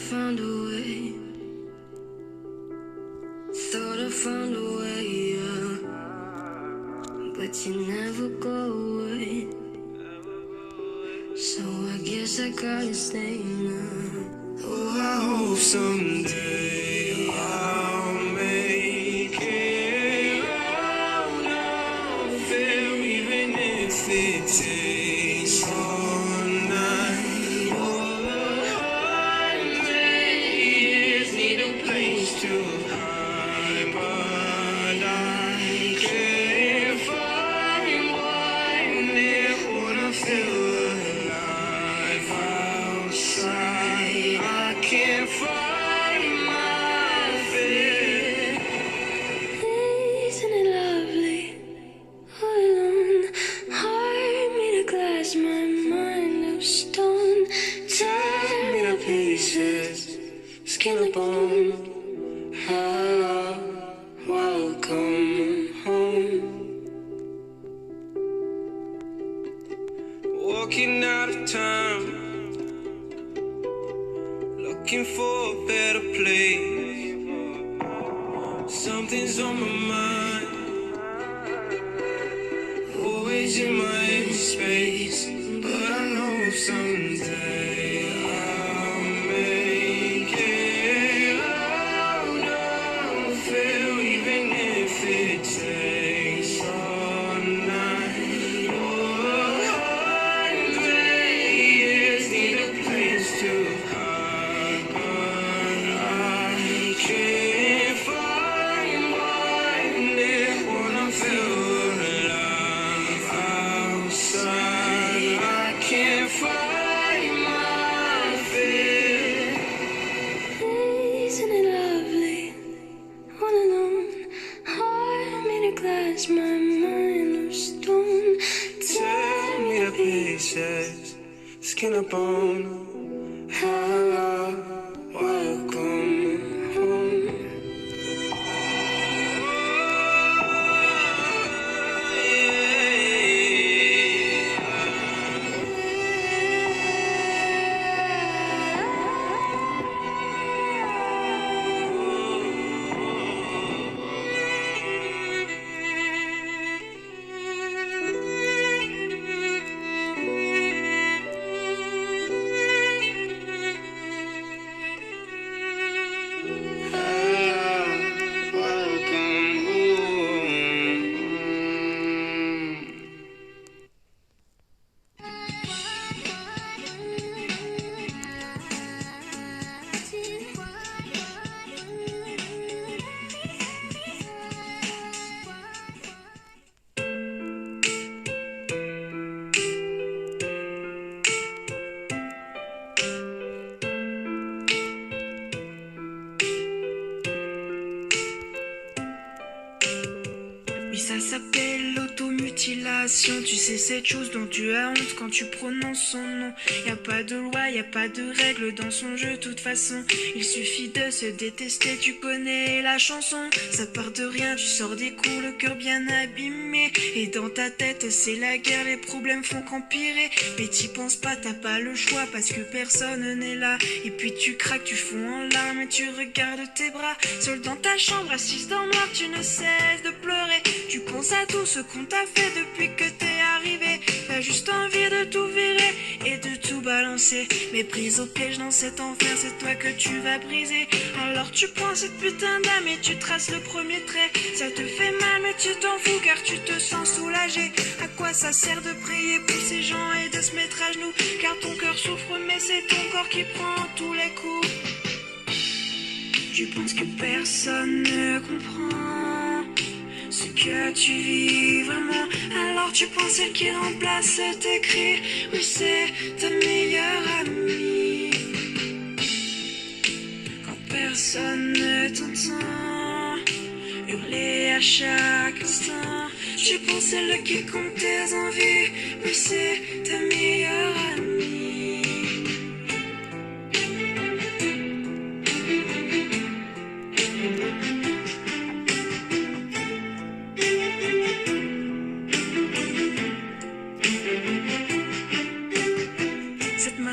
found a way. Thought I found a way, yeah. But you never go away. So I guess I gotta stay now. Oh, I hope someday I'll make it out of there, even if it takes all night. Oh, years need a place to hide, but I can't find one there when I feel alive outside. I can't find my fear. Isn't it lovely? All alone, heart made of glass, my mind of stone. Tear me to pieces, skin and bone. Ah, welcome home. Walking out of time, looking for a better place. Something's on my mind, always in my empty space. But I know someday I'll make it out of it, even if it takes all night. Oh, 100 years need a place to hide, but I can't find one there when I feel alive outside. I can't find my fear. Isn't it lovely? All alone, heart made of glass, my mind of stone. Tear me to pieces, skin and bone. Hello, welcome home. Oui, ça s'appelle l'automutilation. Tu sais, cette chose dont tu as honte quand tu prononces son nom. Y a pas de loi, y a pas de règles dans son jeu, toute façon. Il suffit de se détester, tu connais la chanson. Ça part de rien, tu sors des coups, le cœur bien abîmé. Et dans ta tête, c'est la guerre, les problèmes font qu'empirer. Mais t'y penses pas, t'as pas le choix parce que personne n'est là. Et puis tu craques, tu fonds en larmes et tu regardes tes bras. Seul dans ta chambre, assise dans le noir, tu ne cesses de pleurer. Tu penses à tout ce qu'on t'a fait depuis que t'es arrivé. T'as juste envie de tout virer et de tout balancer. Mais prise au piège dans cet enfer, c'est toi que tu vas briser. Alors tu prends cette putain d'âme et tu traces le premier trait. Ça te fait mal mais tu t'en fous car tu te sens soulagé. À quoi ça sert de prier pour ces gens et de se mettre à genoux? Car ton cœur souffre mais c'est ton corps qui prend tous les coups. Tu penses que personne ne comprend ce que tu vis vraiment. Alors tu penses celle qui remplace tes cris. Oui, c'est ta meilleure amie. Quand personne ne t'entend hurler à chaque instant, tu penses celle qui compte tes envies. Oui, c'est ta meilleure amie.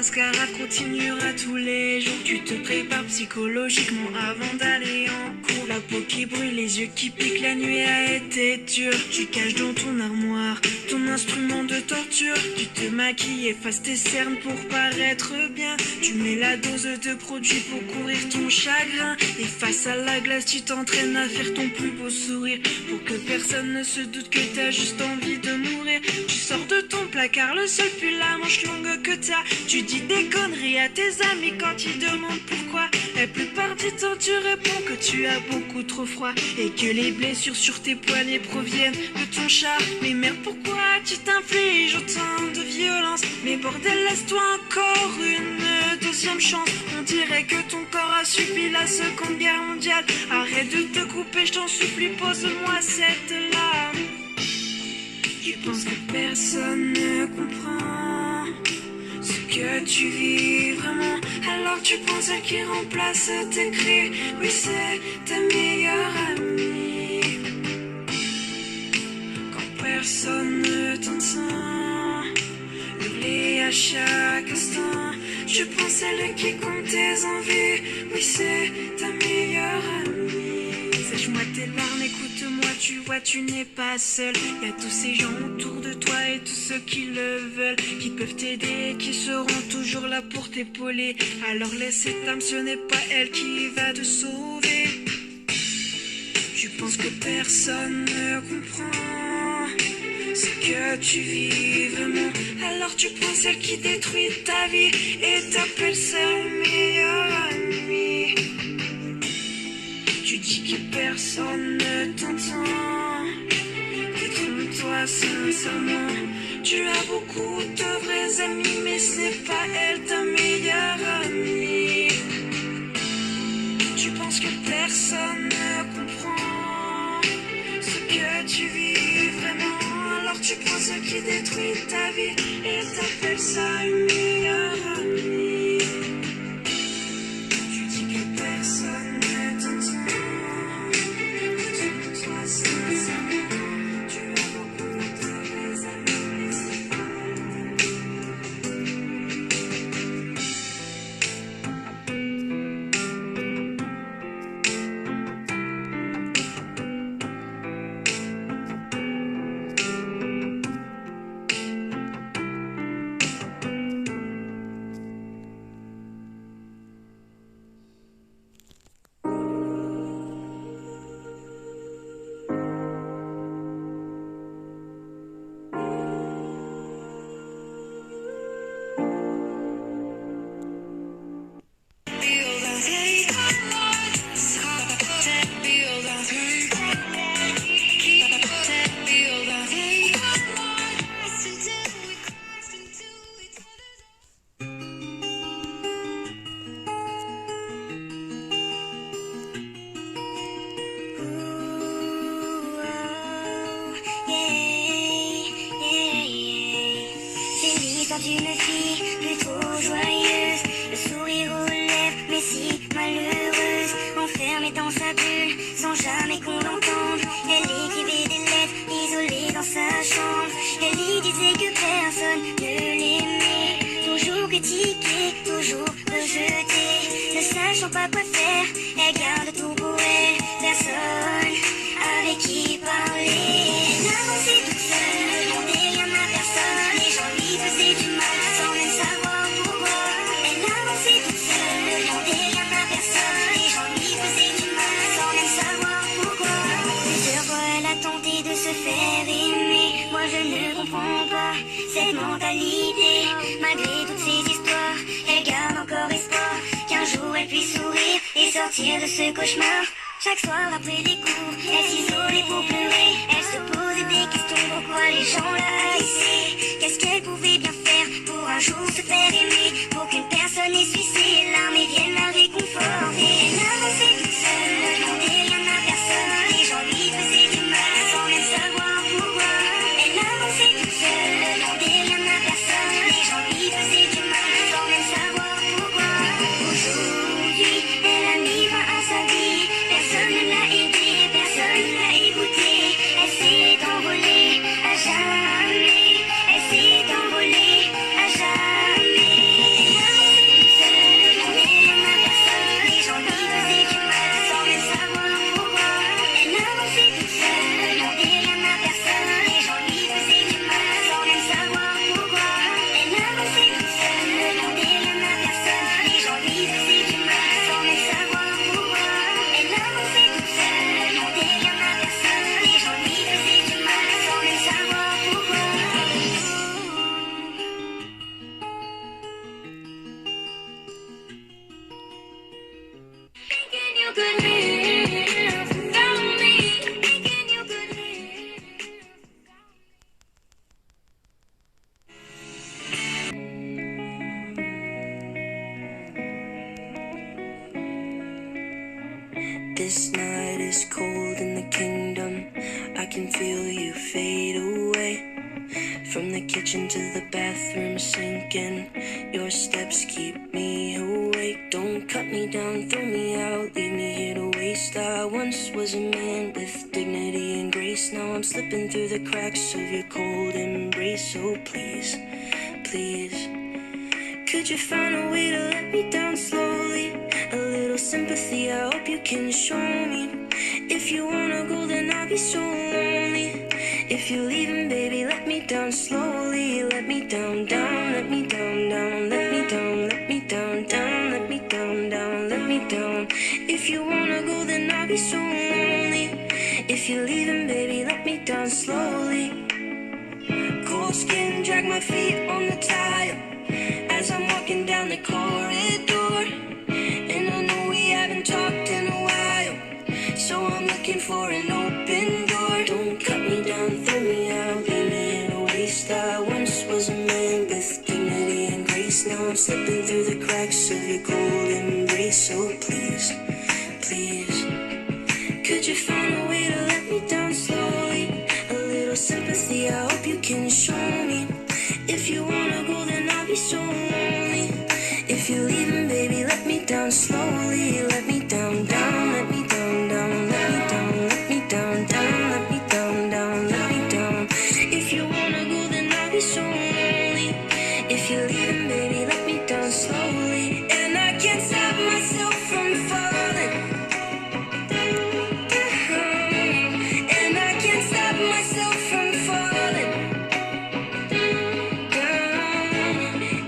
mascara continuera tous les jours. Tu te prépares psychologiquement avant d'aller en cours. La peau qui brûle, les yeux qui piquent, la nuit a été dure. Tu caches dans ton armoire ton instrument de torture. Tu te maquilles, effaces tes cernes pour paraître bien. Tu mets la dose de produit pour couvrir ton chagrin. Et face à la glace, tu t'entraînes à faire ton plus beau sourire, pour que personne ne se doute que t'as juste envie de mourir. Tu sors de ton placard, le seul pull la manche longue que t'as. Tu dis des conneries à tes amis quand ils demandent pourquoi. La plupart du temps tu réponds que tu as beaucoup trop froid, et que les blessures sur tes poignets proviennent de ton chat. Mais merde, pourquoi tu t'infliges autant de violence? Mais bordel, laisse-toi encore une deuxième chance. On dirait que ton corps a subi la Seconde Guerre mondiale. Arrête de te couper, je t'en supplie, pose-moi cette lame. Tu penses que personne ne comprend ce que tu vis vraiment, alors tu prends celle qui remplace tes cris. Oui, c'est ta meilleure amie. Quand personne ne t'entend hurler à chaque instant, je prends celle qui compte tes envies. Oui, c'est ta meilleure amie. Sèche-moi tes larmes, écoute-moi, tu vois, tu n'es pas seul. Y a tous ces gens autour de toi et tous ceux qui le veulent, qui peuvent t'aider, qui seront toujours là pour t'épauler. Alors laisse cette âme, ce n'est pas elle qui va te sauver. Tu penses que personne ne comprend ce que tu vis vraiment, alors tu prends celle qui détruit ta vie et t'appelles seule meilleure amie. Tu dis que personne ne t'entend, que trompe-toi sincèrement. Tu as beaucoup de vrais amis, mais ce n'est pas elle ta meilleure amie. Tu penses que personne ne comprend ce que tu vis vraiment, alors tu prends ce qui détruit ta vie et t'appelles ça une meilleure amie. Tu dis que personne ne t'entend, que trompe-toi sincèrement. Tu as beaucoup de vrais amis, mais c'est pas d'une fille plutôt joyeuse, le sourire aux lèvres, mais si malheureuse, enfermée dans sa bulle, sans jamais qu'on l'entende. Elle écrivait des lettres, isolée dans sa chambre. Elle y disait que personne ne l'aimait, toujours critiquée, toujours rejetée. Ne sachant pas quoi faire, elle garde tout pour elle, personne avec qui parler. Elle avançait toute seule, ne demandait rien à personne. Les gens lui faisaient du mal sans même savoir pourquoi. Elle avançait toute seule, ne demandait rien à personne. Les gens lui faisaient du mal sans même savoir pourquoi. Plusieurs fois elle a tenté de se faire aimer. Moi je ne comprends pas cette mentalité. Malgré toutes ces histoires, elle garde encore espoir qu'un jour elle puisse sourire et sortir de ce cauchemar. Chaque soir après les cours, elle s'isolait pour pleurer. Elle se posait des questions, pourquoi les gens la haïssaient. Qu'est-ce qu'elle pouvait bien faire pour un jour se faire aimer, pour qu'une personne essuie ses larmes et vienne la réconforter. Elle avançait toute seule, ne demandait rien à personne. Les gens lui faisaient du mal sans même savoir pourquoi. Elle avançait toute seule, ne demandait rien à personne. Les gens lui faisaient du mal sans même savoir pourquoi. Aujourd'hui, elle a mis fin à sa vie. Personne ne l'a aidée, personne ne l'a écoutée. Elle s'est envolée à jamais. Elle s'est envolée à jamais. could live without me. Thinking you could live. This night is cold in the kingdom. I can feel you fade away. From the kitchen to the bathroom sinking. Your steps keep me awake. Don't cut me down, throw me out, leave me here to waste. I once was a man with dignity and grace. Now I'm slipping through the cracks of your cold embrace. So please, please, could you find a way to let me down slowly? A little sympathy, I hope you can show me. If you wanna go, then I'll be so lonely. If you're leaving, baby, let me down slowly. Let me down, down, let me down, down, let me down, let me down, down, let me down, down, let me down. If you wanna go, then I'll be so lonely. If you're leaving, baby, let me down slowly. Cold skin, drag my feet on the tile as I'm walking down the corridor. And I know we haven't talked in a while, so I'm looking for an open door. Don't cut me down, throw me out, leave me in a waste. I once was a man with dignity and grace. Now I'm slipping through the cracks of your cold embrace. So please, please, could you find a way to let me down slowly? A little sympathy, I hope you can show me. If you wanna go, then I'll be so lonely. If you're leaving, baby, let me down slowly. Let me down, down, let me down, down, let me down, let me down, down, let me down, down, let me down. If you wanna go, then I'll be so lonely. If you're leaving, baby, let me down slowly. And I can't stop myself from falling. And I can't stop myself from falling.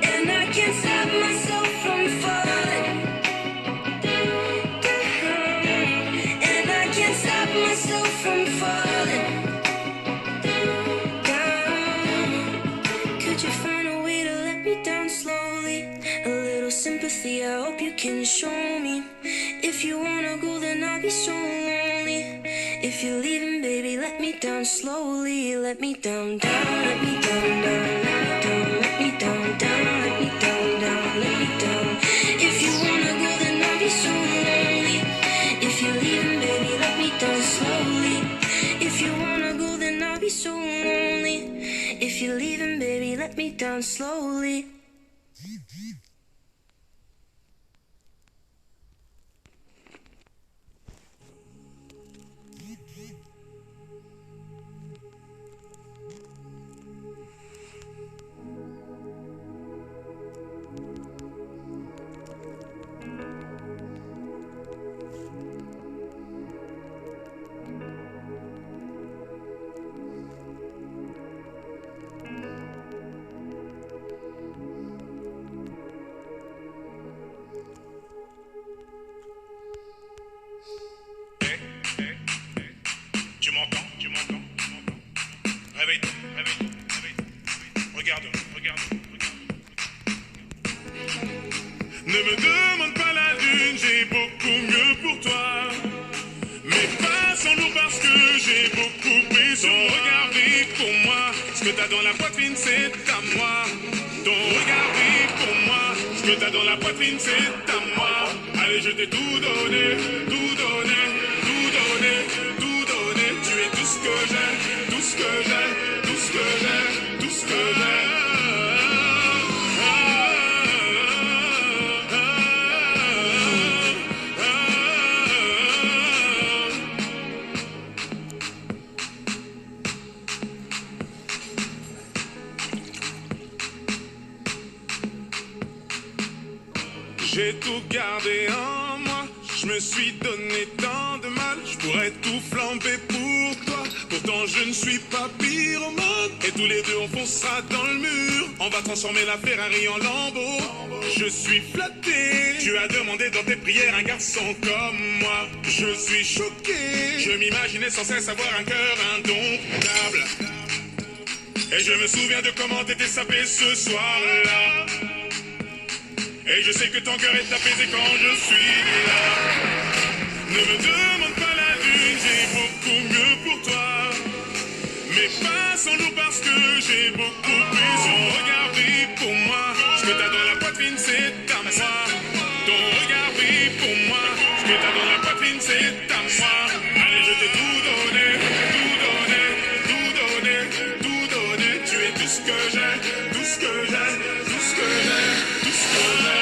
And I can't stop myself from falling. And I can't stop myself from falling down. Could you find a way to let me down slowly? A little sympathy, I hope you can show me. If you wanna go, then I'll be so lonely. If you're leaving, baby, let me down slowly. Let me down, down, let me down, down, let me down, let me down, down, let me down, down, let me down. If you wanna go, then I'll be so lonely. If you're leaving, baby, let me down slowly. If you wanna go, then I'll be so lonely. If you're leaving, baby, let me down slowly. Tu m'entends, tu m'entends, tu m'entends. Réveille-toi, réveille-toi, réveille-toi. Regarde-moi, regarde-moi, regarde-moi. Ne me demande pas la lune, j'ai beaucoup mieux pour toi. Mais pas sans lourd parce que j'ai beaucoup pris sur moi. Regard brille pour moi, ce que t'as dans la poitrine c'est à moi. Ton regard brille pour moi, ce que t'as dans la poitrine c'est à moi. Allez, je t'ai tout donné, tout donné, tout donné, tout donné. Tu es tout ce que j'ai, tout ce que j'ai, tout ce que j'ai, tout ce que j'ai. J'ai tout gardé en moi, je me suis donné tant de mal, je pourrais tout flamber pour toi. Pourtant je ne suis pas pyromane, et tous les deux on foncera dans le mur. On va transformer la Ferrari en Lambeau. Je suis flatté, tu as demandé dans tes prières un garçon comme moi. Je suis choqué, je m'imaginais sans cesse avoir un cœur indomptable. Et je me souviens de comment t'étais sapé ce soir-là. Et je sais que ton cœur est apaisé quand je suis là. Ne me demande pas la lune, j'ai beaucoup mieux pour toi. Mais pas sans nous parce que j'ai beaucoup plus. Ton regard brille pour moi. Ce que t'as dans la poitrine, c'est à moi. Ton regard brille pour moi. Ce que t'as dans la poitrine, c'est à moi. Allez, je t'ai tout donné, tout donné, tout donné, tout donné. Tu es tout ce que j'ai, tout ce que j'ai, tout ce que j'ai, tout ce que j'ai.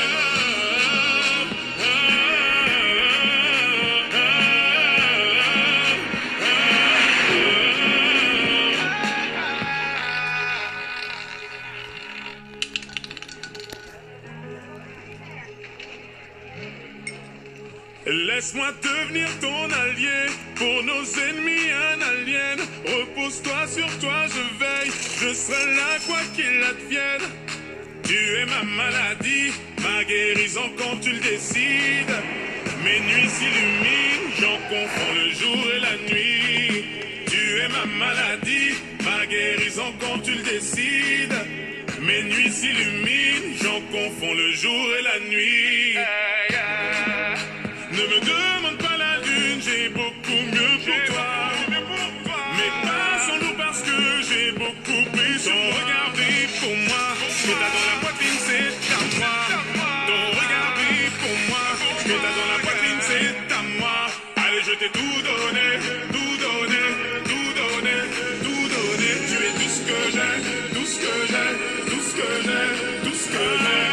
Laisse-moi devenir ton allié, pour nos ennemis un alien. Repose-toi sur toi, je veille, je serai là quoi qu'il advienne. Tu es ma maladie, ma guérison quand tu le décides. Mes nuits s'illuminent, j'en confonds le jour et la nuit. Tu es ma maladie, ma guérison quand tu le décides. Mes nuits s'illuminent, j'en confonds le jour et la nuit. Ne me demande pas la lune, j'ai beaucoup mieux pour toi. Mais pas sans nous parce que j'ai beaucoup plus. Ton regard brille pour moi. Ce que t'as dans la poitrine, c'est à moi. Ton regard brille pour moi. Ce que t'as dans la poitrine, c'est à moi. Allez, je t'ai tout donné, tout donné, tout donné, tout donné. Tu es tout ce que j'ai, tout ce que j'ai, tout ce que j'ai, tout ce que j'ai.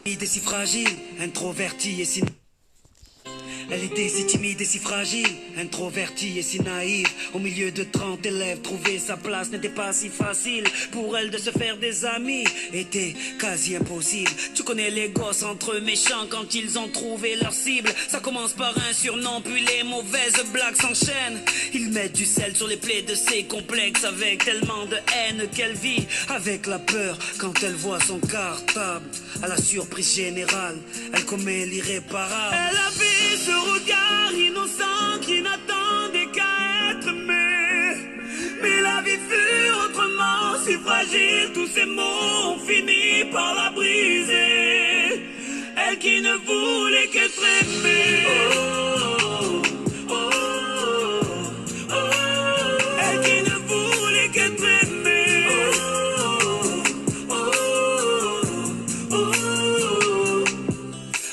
Était si fragile, introvertie et si... Elle était si timide et si fragile, introvertie et si naïve. Au milieu de 30 élèves, trouver sa place n'était pas si facile. Pour elle de se faire des amis était quasi impossible. Tu connais les gosses entre eux méchants quand ils ont trouvé leur cible. Ça commence par un surnom, puis les mauvaises blagues s'enchaînent. Ils mettent du sel sur les plaies de ses complexes avec tellement de haine qu'elle vit avec la peur quand elle voit son cartable. À la surprise générale, elle commet l'irréparable. Elle avait ce regard innocent qui n'attendait qu'à être aimé. Mais la vie fut autrement si fragile. Tous ces mots ont fini par la briser. Elle qui ne voulait qu'être aimée. Oh, oh, oh, oh. Elle qui ne voulait qu'être aimée. Oh, oh, oh.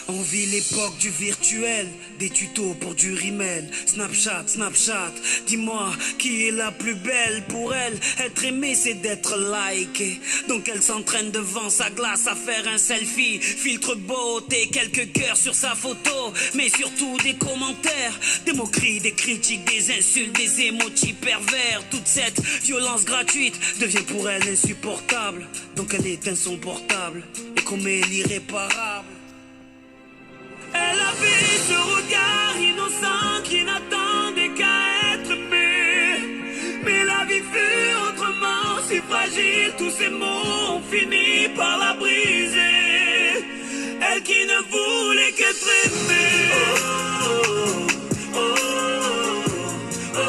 On vit l'époque du virtuel, des tutos pour du rimel. Snapchat, Snapchat, dis-moi qui est la plus belle pour elle. Être aimée c'est d'être likée. Donc elle s'entraîne devant sa glace à faire un selfie. Filtre beauté, quelques cœurs sur sa photo. Mais surtout des commentaires, des moqueries, des critiques, des insultes, des émojis pervers. Toute cette violence gratuite devient pour elle insupportable. Donc elle éteint son portable et commet l'irréparable. Elle avait ce regard innocent qui n'attendait qu'à être aimé. Mais la vie fut autrement si fragile. Tous ces mots ont fini par la briser. Elle qui ne voulait qu'être aimée. Oh, oh, oh, oh.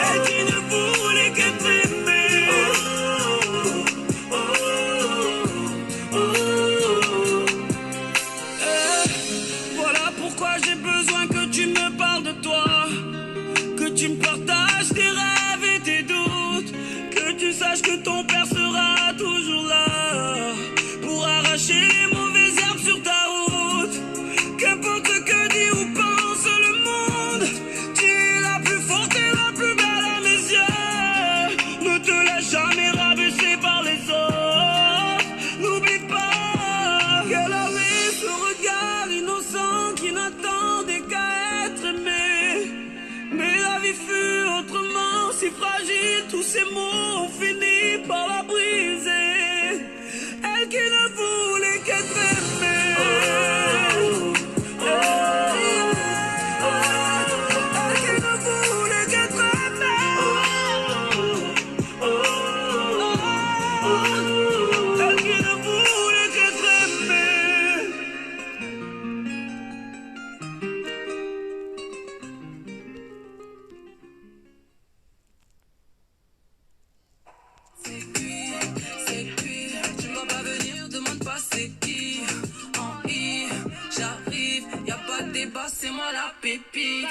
Elle qui ne voulait qu'être aimée. Oh, oh, oh, oh. Voilà pourquoi j'ai besoin que tu me parles de toi, que tu me partages tes rêves et tes doutes, que tu saches que ton père sera toujours là pour arracher les mauvaises herbes sur ta route. Qu'importe ce que dit ou pense le monde, tu es la plus forte et la plus belle à mes yeux. Ne te laisse jamais rabaisser par les autres. N'oublie pas qu'elle avait ce regard innocent qui n'attendait qu'à être aimé. Mais la vie fut autrement si fragile. Tous ces mots ont fini par la briser. Elle qui ne voulait qu'être aimée. Elle qui ne voulait boss, c'est moi la pépite.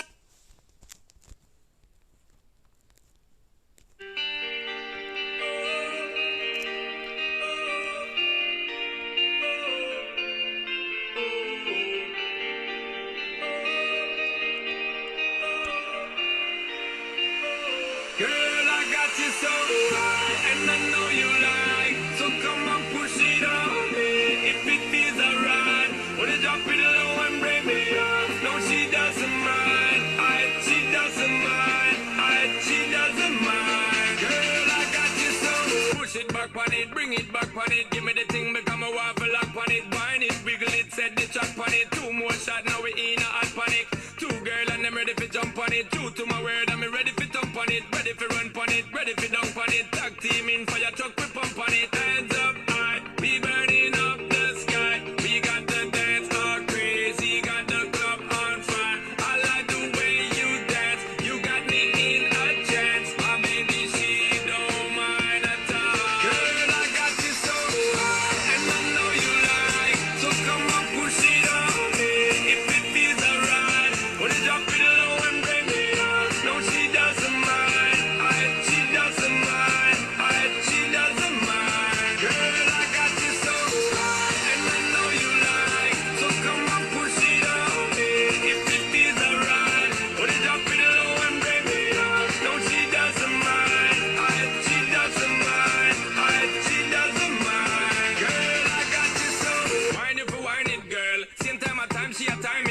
Girl, I got you so high, and I know you like. So come on, push it on me. If it feels alright, wanna drop it low and bring me up. No, she doesn't mind. She doesn't mind. She doesn't mind. Girl, I got you so. Push it back on it, bring it back on it. Give me the thing, become a waffle lock on it. Wine it, wiggle it, set the track on it. 2 more shots, now we in a hot panic. 2 girl and I'm ready for jump on it. True to my word, I'm ready for jump on it. Ready for run on it, ready for dunk on it. Tag team in fire truck, we pump on it. Hands up high, we burning up the sky. We got the dance all crazy, got the club on fire. I like the way you dance, you got me in a trance. My baby, she don't mind at all. Girl, I got you so high, and I know you like. So come on, push it on me. If it feels alright, wanna drop it low and bring me up. No, she doesn't mind. She doesn't mind. She doesn't mind. Girl, I got you so high, and I know you like. So come on, push it on me. If it feels alright, wanna drop it low and bring me up. No, she doesn't mind. She doesn't mind. She doesn't mind. Girl, I got you so. Wine it for wine it, girl. Same time a time, she a time